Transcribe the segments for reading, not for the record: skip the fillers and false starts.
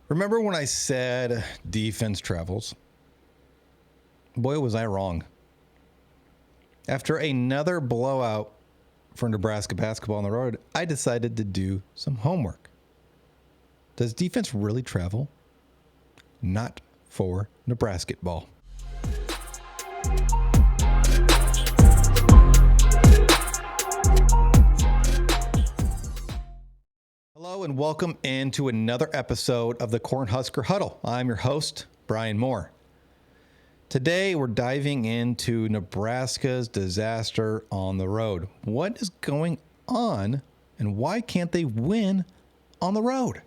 Remember when I said defense travels? Boy, was I wrong. After another blowout for Nebraska basketball on the road, I decided to do some homework. Does defense really travel? Not for Nebrasketball. Hello and welcome into another episode of the Cornhusker Huddle. I'm your host, Brian Moore. Today we're diving into Nebraska's disaster on the road. What is going on and why can't they win on the road?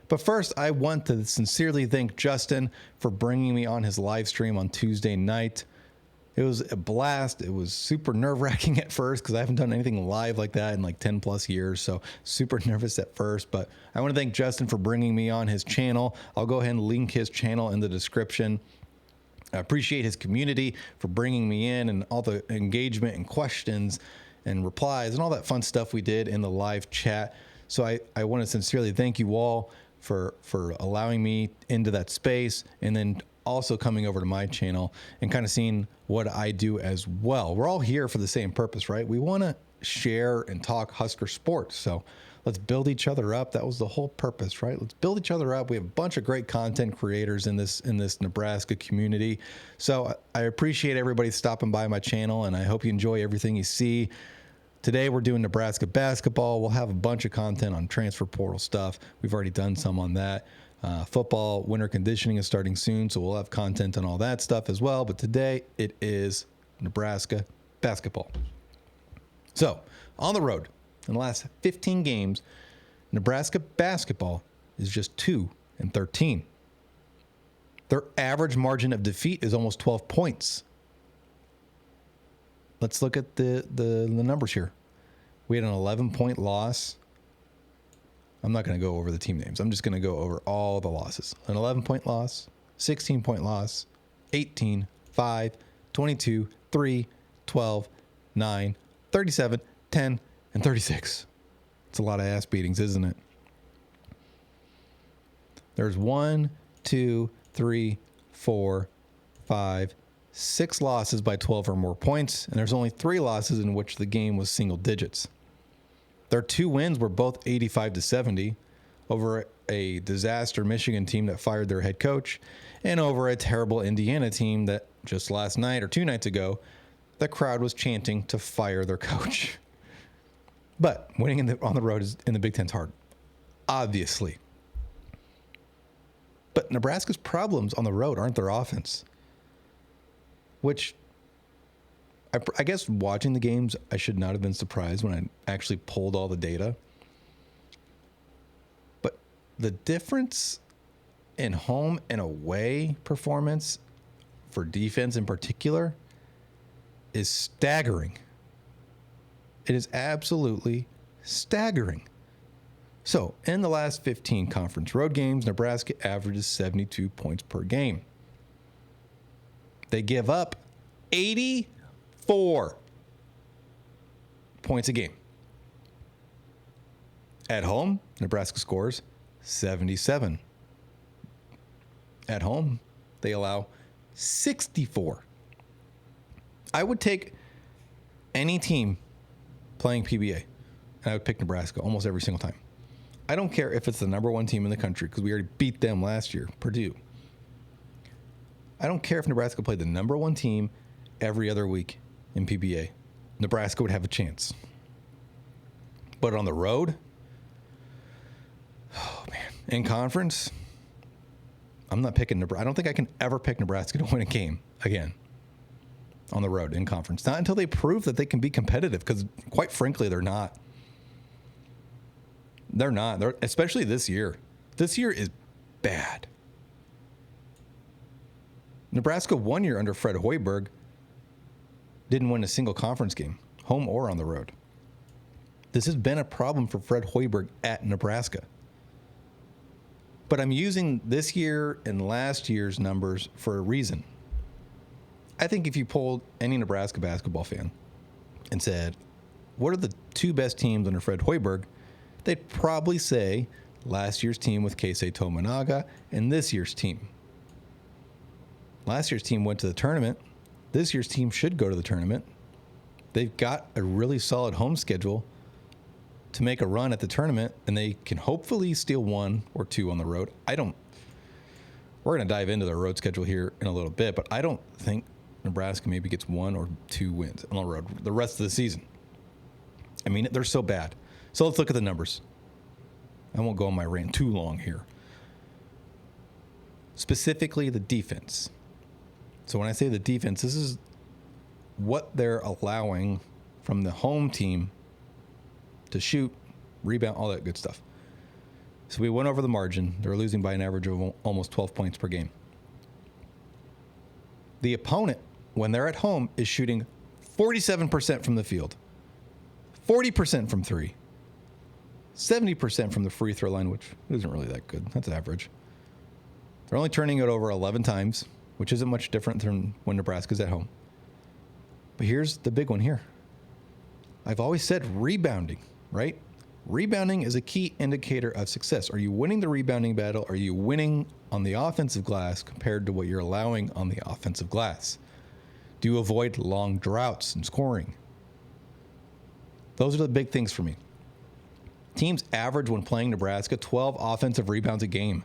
But first, I want to sincerely thank Justin for bringing me on his live stream on Tuesday night. It was a blast. It was super nerve-wracking at first because I haven't done anything live like that in like 10 plus years. So super nervous at first, but I want to thank Justin for bringing me on his channel. I'll go ahead and link his channel in the description. I appreciate his community for bringing me in and all the engagement and questions and replies and all that fun stuff we did in the live chat. So I want to sincerely thank you all for allowing me into that space and then also coming over to my channel and kind of seeing what I do as well. We're all here for the same purpose, right? We want to share and talk Husker sports. So let's build each other up. That was the whole purpose, right? Let's build each other up. We have a bunch of great content creators in this Nebraska community. So I appreciate everybody stopping by my channel and I hope you enjoy everything you see. Today we're doing Nebraska basketball. We'll have a bunch of content on transfer portal stuff. We've already done some on that. Football winter conditioning is starting soon, so we'll have content on all that stuff as well. But today it is Nebraska basketball. So on the road, in the last 15 games, Nebraska basketball is just 2-13. Their average margin of defeat is almost 12 points. Let's look at the numbers here. We had an 11-point loss. I'm not going to go over the team names. I'm just going to go over all the losses. An 11-point loss, 16-point loss, 18, 5, 22, 3, 12, 9, 37, 10, and 36. It's a lot of ass beatings, isn't it? There's 1, 2, 3, 4, 5, 6 losses by 12 or more points, and there's only 3 losses in which the game was single digits. Their 2 wins were both 85-70 over a disaster Michigan team that fired their head coach and over a terrible Indiana team that just last night or 2 nights ago, the crowd was chanting to fire their coach. But winning on the road in the Big Ten's hard, obviously. But Nebraska's problems on the road aren't their offense, which I guess watching the games, I should not have been surprised when I actually pulled all the data. But the difference in home and away performance for defense in particular is staggering. It is absolutely staggering. So in the last 15 conference road games, Nebraska averages 72 points per game. They give up 84 points a game. At home, Nebraska scores 77. At home, they allow 64. I would take any team playing PBA, and I would pick Nebraska almost every single time. I don't care if it's the number 1 team in the country, because we already beat them last year, Purdue. I don't care if Nebraska played the number 1 team every other week in PBA. Nebraska would have a chance. But on the road, oh man, in conference, I'm not picking Nebraska. I don't think I can ever pick Nebraska to win a game again on the road in conference. Not until they prove that they can be competitive, because quite frankly, they're not. They're not. Especially this year. This year is bad. Nebraska 1 year under Fred Hoiberg didn't win a single conference game, home or on the road. This has been a problem for Fred Hoiberg at Nebraska. But I'm using this year and last year's numbers for a reason. I think if you polled any Nebraska basketball fan and said, what are the 2 best teams under Fred Hoiberg, they'd probably say last year's team with Keisei Tominaga and this year's team. Last year's team went to the tournament. This year's team should go to the tournament. They've got a really solid home schedule to make a run at the tournament, and they can hopefully steal 1 or 2 on the road. We're going to dive into their road schedule here in a little bit, but I don't think Nebraska maybe gets 1 or 2 wins on the road the rest of the season. I mean, they're so bad. So let's look at the numbers. I won't go on my rant too long here. Specifically, the defense. So when I say the defense, this is what they're allowing from the home team to shoot, rebound, all that good stuff. So we went over the margin. They're losing by an average of almost 12 points per game. The opponent, when they're at home, is shooting 47% from the field, 40% from 3, 70% from the free throw line, which isn't really that good. That's average. They're only turning it over 11 times, which isn't much different than when Nebraska's at home. But here's the big one here. I've always said rebounding, right? Rebounding is a key indicator of success. Are you winning the rebounding battle? Are you winning on the offensive glass compared to what you're allowing on the offensive glass? Do you avoid long droughts in scoring? Those are the big things for me. Teams average when playing Nebraska 12 offensive rebounds a game.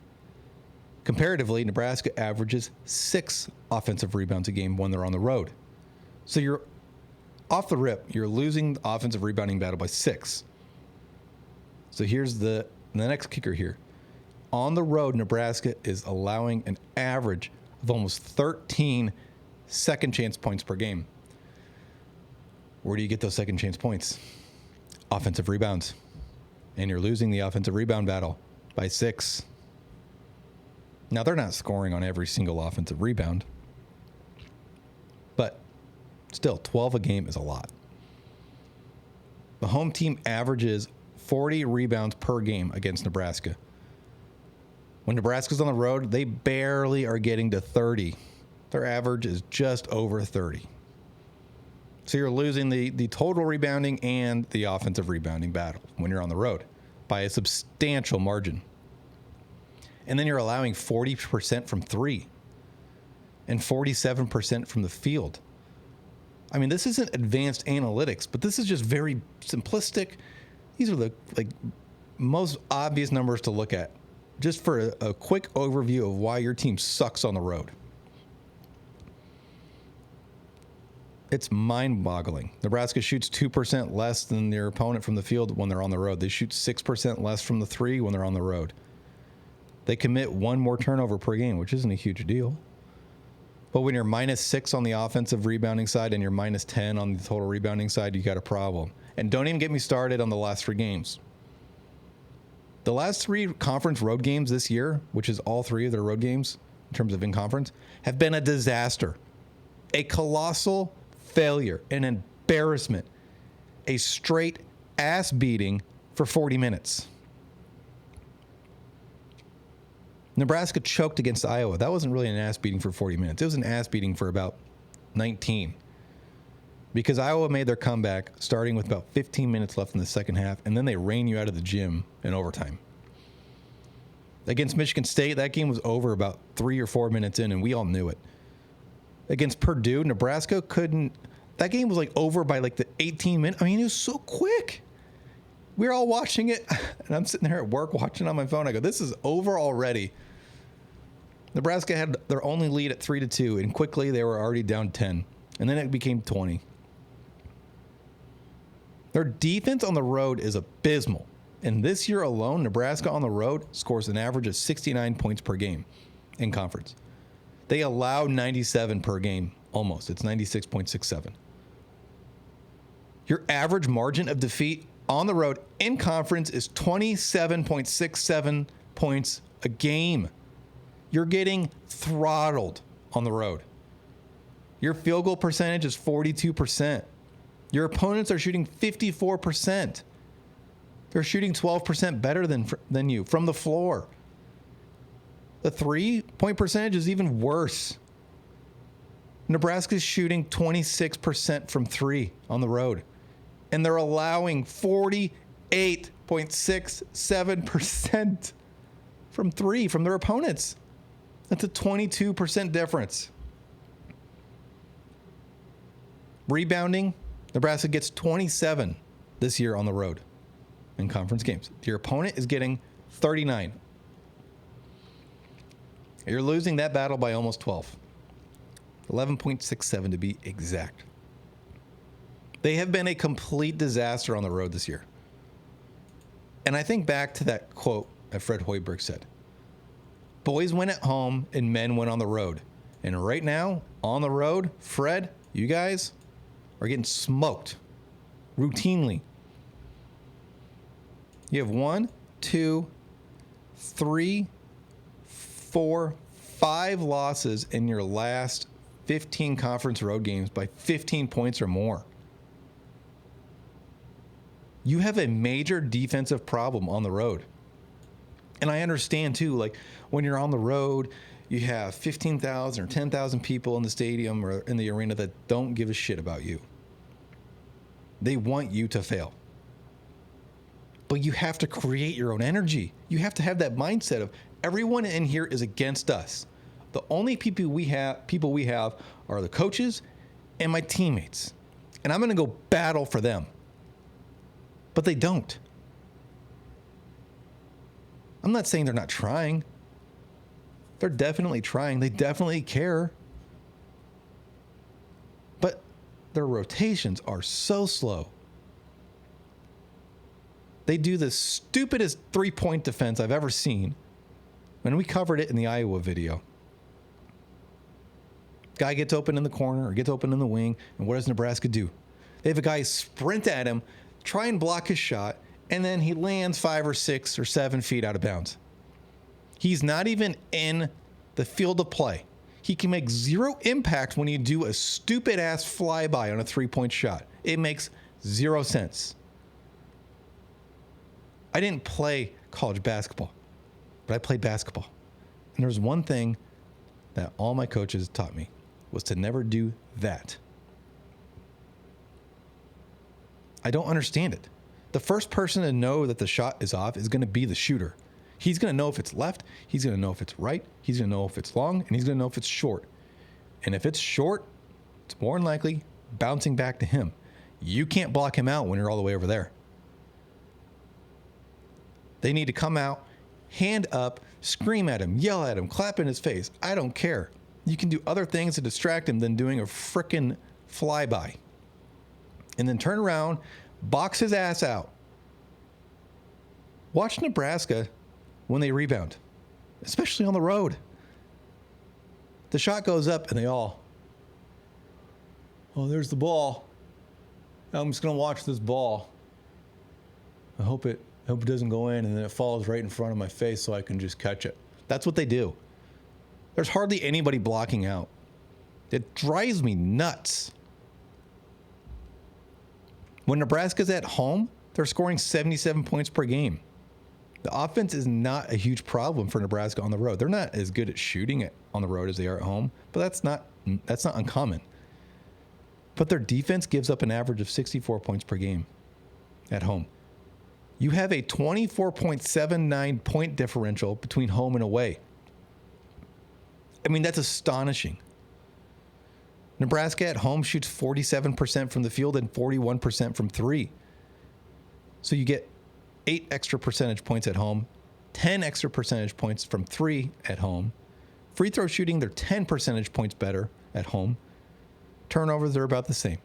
Comparatively, Nebraska averages 6 offensive rebounds a game when they're on the road. So you're off the rip, you're losing the offensive rebounding battle by 6. So here's the next kicker here. On the road, Nebraska is allowing an average of almost 13 second chance points per game. Where do you get those second chance points? Offensive rebounds. And you're losing the offensive rebound battle by 6. Now, they're not scoring on every single offensive rebound, but still, 12 a game is a lot. The home team averages 40 rebounds per game against Nebraska. When Nebraska's on the road, they barely are getting to 30. Their average is just over 30. So you're losing the total rebounding and the offensive rebounding battle when you're on the road by a substantial margin. And then you're allowing 40% from 3 and 47% from the field. I mean, this isn't advanced analytics, but this is just very simplistic. These are the most obvious numbers to look at, just for a quick overview of why your team sucks on the road. It's mind-boggling. Nebraska shoots 2% less than their opponent from the field when they're on the road. They shoot 6% less from the 3 when they're on the road. They commit 1 more turnover per game, which isn't a huge deal. But when you're -6 on the offensive rebounding side and you're -10 on the total rebounding side, you got a problem. And don't even get me started on the last 3 games. The last 3 conference road games this year, which is all 3 of their road games in terms of in-conference, have been a disaster. A colossal failure, an embarrassment, a straight ass beating for 40 minutes. Nebraska choked against Iowa. That wasn't really an ass beating for 40 minutes. It was an ass beating for about 19. Because Iowa made their comeback starting with about 15 minutes left in the second half, and then they ran you out of the gym in overtime. Against Michigan State, that game was over about 3 or 4 minutes in, and we all knew it. Against Purdue, Nebraska couldn't. That game was over by the 18 minutes. I mean, it was so quick. We were all watching it, and I'm sitting there at work watching on my phone. I go, this is over already. Nebraska had their only lead at 3-2, and quickly they were already down 10, and then it became 20. Their defense on the road is abysmal. And this year alone, Nebraska on the road scores an average of 69 points per game in conference. They allow 97 per game, almost. It's 96.67. Your average margin of defeat on the road in conference is 27.67 points a game. You're getting throttled on the road. Your field goal percentage is 42%. Your opponents are shooting 54%. They're shooting 12% better than you from the floor. The 3-point percentage is even worse. Nebraska's shooting 26% from 3 on the road. And they're allowing 48.6 37.67% from three from their opponents. That's a 22% difference. Rebounding, Nebraska gets 27 this year on the road in conference games. Your opponent is getting 39. You're losing that battle by almost 12. 11.67 to be exact. They have been a complete disaster on the road this year. And I think back to that quote that Fred Hoiberg said. Boys win at home and men win on the road. And right now, on the road, Fred, you guys are getting smoked routinely. You have 1, 2, 3, 4, 5 losses in your last 15 conference road games by 15 points or more. You have a major defensive problem on the road. And I understand too, like when you're on the road, you have 15,000 or 10,000 people in the stadium or in the arena that don't give a shit about you. They want you to fail. But you have to create your own energy. You have to have that mindset of everyone in here is against us. The only people we have are the coaches and my teammates. And I'm going to go battle for them. But they don't. I'm not saying they're not trying. They're definitely trying. They definitely care. But their rotations are so slow. They do the stupidest three-point defense I've ever seen. And we covered it in the Iowa video. Guy gets open in the corner or gets open in the wing, and what does Nebraska do? They have a guy sprint at him, try and block his shot, and then he lands 5 or 6 or 7 feet out of bounds. He's not even in the field of play. He can make zero impact when you do a stupid-ass flyby on a three-point shot. It makes zero sense. I didn't play college basketball, but I played basketball. And there's one thing that all my coaches taught me was to never do that. I don't understand it. The first person to know that the shot is off is going to be the shooter. He's going to know if it's left. He's going to know if it's right. He's going to know if it's long, and he's going to know if it's short. And if it's short, it's more than likely bouncing back to him. You can't block him out when you're all the way over there. They need to come out, hand up, scream at him, yell at him, clap in his face. I don't care. You can do other things to distract him than doing a frickin' flyby. And then turn around, box his ass out. Watch Nebraska when they rebound, especially on the road. The shot goes up and they all, oh, there's the ball. I'm just going to watch this ball. I hope it doesn't go in, and then it falls right in front of my face so I can just catch it. That's what they do. There's hardly anybody blocking out. It drives me nuts. When Nebraska's at home, they're scoring 77 points per game. The offense is not a huge problem for Nebraska on the road. They're not as good at shooting it on the road as they are at home, but that's not uncommon. But their defense gives up an average of 64 points per game at home. You have a 24.79 point differential between home and away. I mean, that's astonishing. Nebraska at home shoots 47% from the field and 41% from three. So you get 8 extra percentage points at home, 10 extra percentage points from three at home. Free throw shooting, they're 10 percentage points better at home. Turnovers are about the same.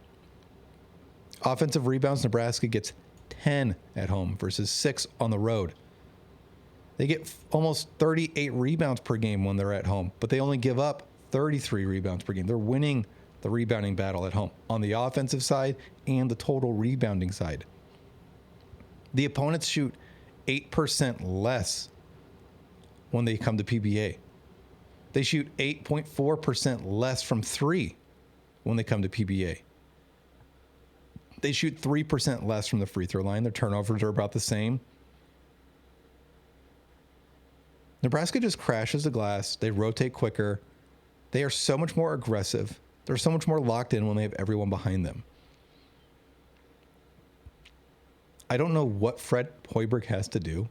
Offensive rebounds, Nebraska gets 10 at home versus 6 on the road. They get almost 38 rebounds per game when they're at home, but they only give up 33 rebounds per game. They're winning the rebounding battle at home on the offensive side and the total rebounding side. The opponents shoot 8% less when they come to PBA. They shoot 8.4% less from three when they come to PBA. They shoot 3% less from the free throw line. Their turnovers are about the same. Nebraska just crashes the glass. They rotate quicker. They are so much more aggressive. They're so much more locked in when they have everyone behind them. I don't know what Fred Hoiberg has to do,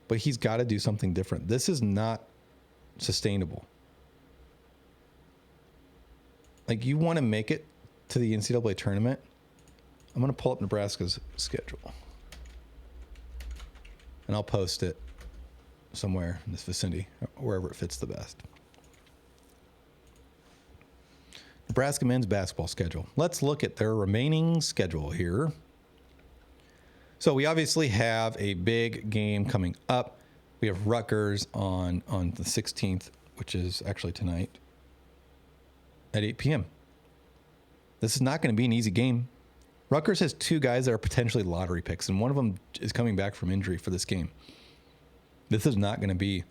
but he's got to do something different. This is not sustainable. Like, you want to make it to the NCAA tournament, I'm going to pull up Nebraska's schedule. And I'll post it somewhere in this vicinity, wherever it fits the best. Nebraska men's basketball schedule. Let's look at their remaining schedule here. So we obviously have a big game coming up. We have Rutgers on the 16th, which is actually tonight at 8 p.m. This is not going to be an easy game. Rutgers has two guys that are potentially lottery picks, and one of them is coming back from injury for this game. This is not going to be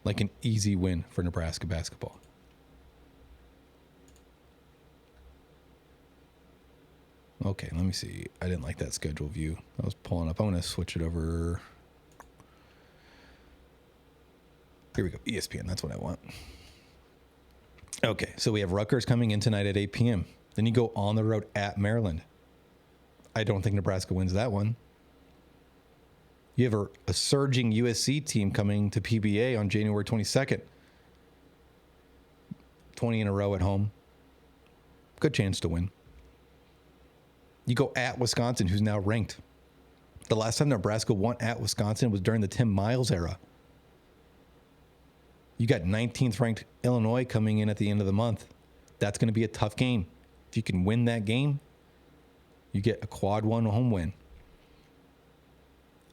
like an easy win for Nebraska basketball. Okay, let me see. I didn't like that schedule view. I was pulling up. I'm going to switch it over. Here we go. ESPN. That's what I want. Okay, so we have Rutgers coming in tonight at 8 p.m. Then you go on the road at Maryland. I don't think Nebraska wins that one. You have a surging USC team coming to PBA on January 22nd. 20 in a row at home. Good chance to win. You go at Wisconsin, who's now ranked. The last time Nebraska won at Wisconsin was during the Tim Miles era. You got 19th ranked Illinois coming in at the end of the month. That's going to be a tough game. If you can win that game, you get a quad one home win.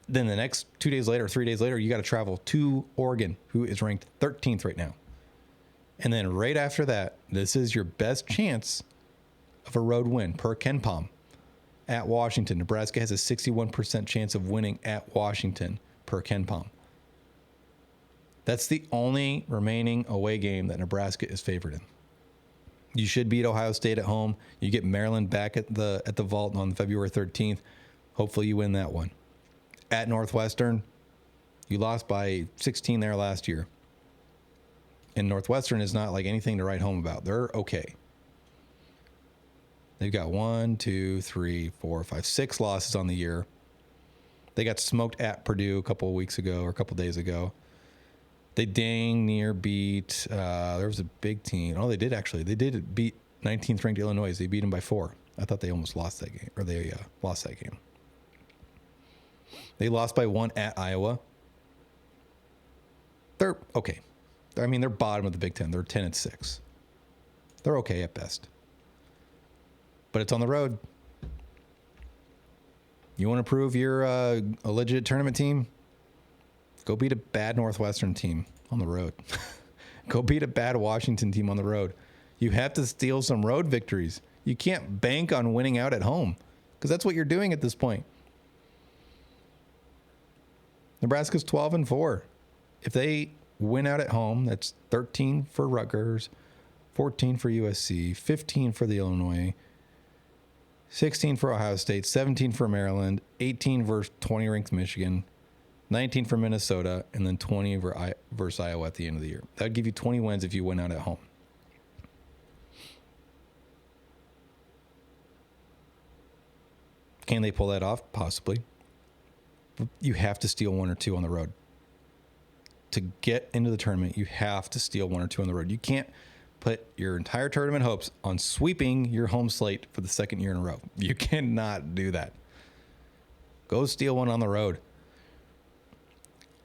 Then the next 2 days later, 3 days later, you got to travel to Oregon, who is ranked 13th right now. And then right after that, this is your best chance of a road win per KenPom at Washington. Nebraska has a 61% chance of winning at Washington per KenPom. That's the only remaining away game that Nebraska is favored in. You should beat Ohio State at home. You get Maryland back at the vault on February 13th. Hopefully you win that one. At Northwestern, you lost by 16 there last year. And Northwestern is not like anything to write home about. They're okay. They've got 6 losses on the year. They got smoked at Purdue a couple of weeks ago or a couple of days ago. They dang near beat, there was a big team. Oh, they did actually. They did beat 19th ranked Illinois. They beat them by 4. I thought they almost lost that game, or they lost that game. They lost by 1 at Iowa. They're okay. I mean, they're bottom of the Big Ten. They're 10-6. They're okay at best. But it's on the road. You want to prove you're a legit tournament team? Go beat a bad Northwestern team on the road. Go beat a bad Washington team on the road. You have to steal some road victories. You can't bank on winning out at home because that's what you're doing at this point. Nebraska's 12-4. If they win out at home, that's 13 for Rutgers, 14 for USC, 15 for the Illinois, 16 for Ohio State, 17 for Maryland, 18 versus 20 ranked Michigan, 19 for Minnesota, and then 20 versus Iowa at the end of the year. That would give you 20 wins if you win out at home. Can they pull that off? Possibly. But you have to steal 1 or 2 on the road. To get into the tournament, you have to steal 1 or 2 on the road. You can't put your entire tournament hopes on sweeping your home slate for the second year in a row. You cannot do that. Go steal 1 on the road.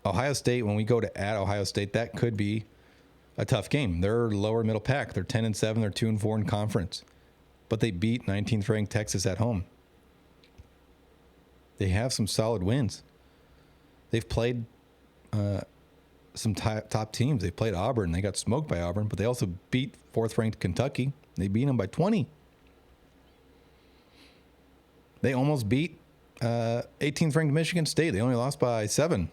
Ohio State, when we go to at Ohio State, that could be a tough game. They're lower middle pack. They're 10-7. They're 2-4 in conference. But they beat 19th ranked Texas at home. They have some solid wins. They've played some top teams. They played Auburn. They got smoked by Auburn, but they also beat 4th ranked Kentucky. They beat them by 20. They almost beat 18th ranked Michigan State. They only lost by 7.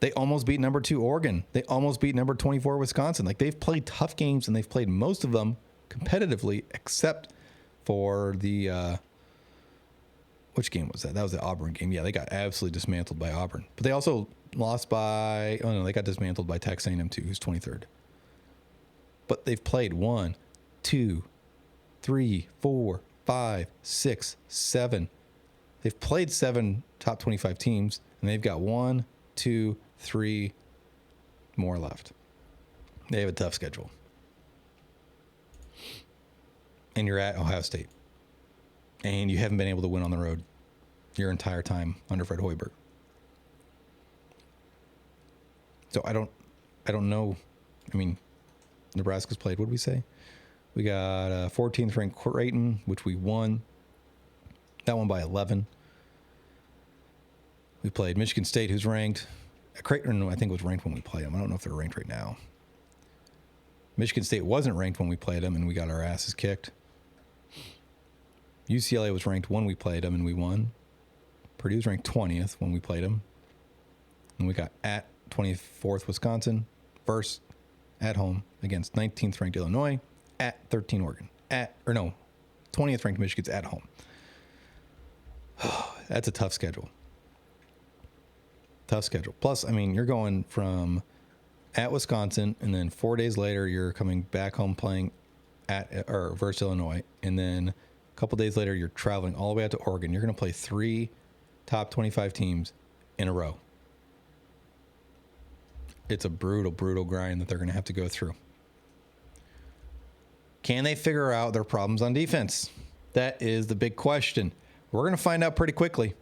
They almost beat number 2 Oregon. They almost beat number 24 Wisconsin. Like, they've played tough games, and they've played most of them competitively, except for the which game was that? That was the Auburn game. Yeah, they got absolutely dismantled by Auburn. But they also lost by, they got dismantled by Texas A&M too, who's 23rd. But they've played 1, 2, 3, 4, 5, 6, 7. They've played 7 top 25 teams, and they've got 1, 2, 3 more left. They have a tough schedule. And you're at Ohio State. And you haven't been able to win on the road your entire time under Fred Hoiberg. So I don't know. I mean, Nebraska's played, what did we say? We got 14th ranked Creighton, which we won. That one by 11. We played Michigan State, who's ranked. Creighton, I think, was ranked when we played them. I don't know if they're ranked right now. Michigan State wasn't ranked when we played them, and we got our asses kicked. UCLA was ranked when we played them, and we won. Purdue was ranked 20th when we played them. And we got at 24th Wisconsin, first at home against 19th ranked Illinois, at 13 Oregon, 20th ranked Michigan's at home. That's a tough schedule. Tough schedule. Plus, I mean, you're going from at Wisconsin, and then 4 days later, you're coming back home playing versus Illinois, and then a couple days later, you're traveling all the way out to Oregon. You're going to play 3 top 25 teams in a row. It's a brutal, brutal grind that they're going to have to go through. Can they figure out their problems on defense? That is the big question. We're going to find out pretty quickly.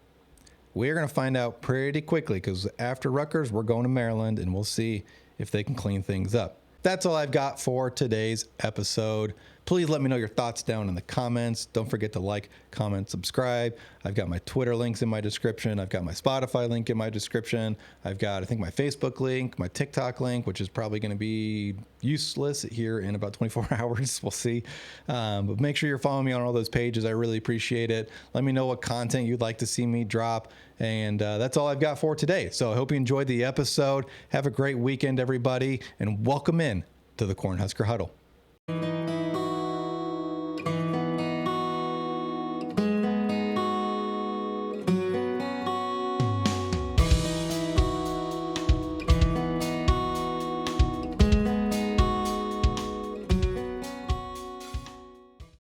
We're going to find out pretty quickly because after Rutgers, we're going to Maryland, and we'll see if they can clean things up. That's all I've got for today's episode. Please let me know your thoughts down in the comments. Don't forget to like, comment, subscribe. I've got my Twitter links in my description. I've got my Spotify link in my description. I've got, I think, my Facebook link, my TikTok link, which is probably going to be useless here in about 24 hours. We'll see. But make sure you're following me on all those pages. I really appreciate it. Let me know what content you'd like to see me drop. And that's all I've got for today. So I hope you enjoyed the episode. Have a great weekend, everybody, and welcome in to the Cornhusker Huddle.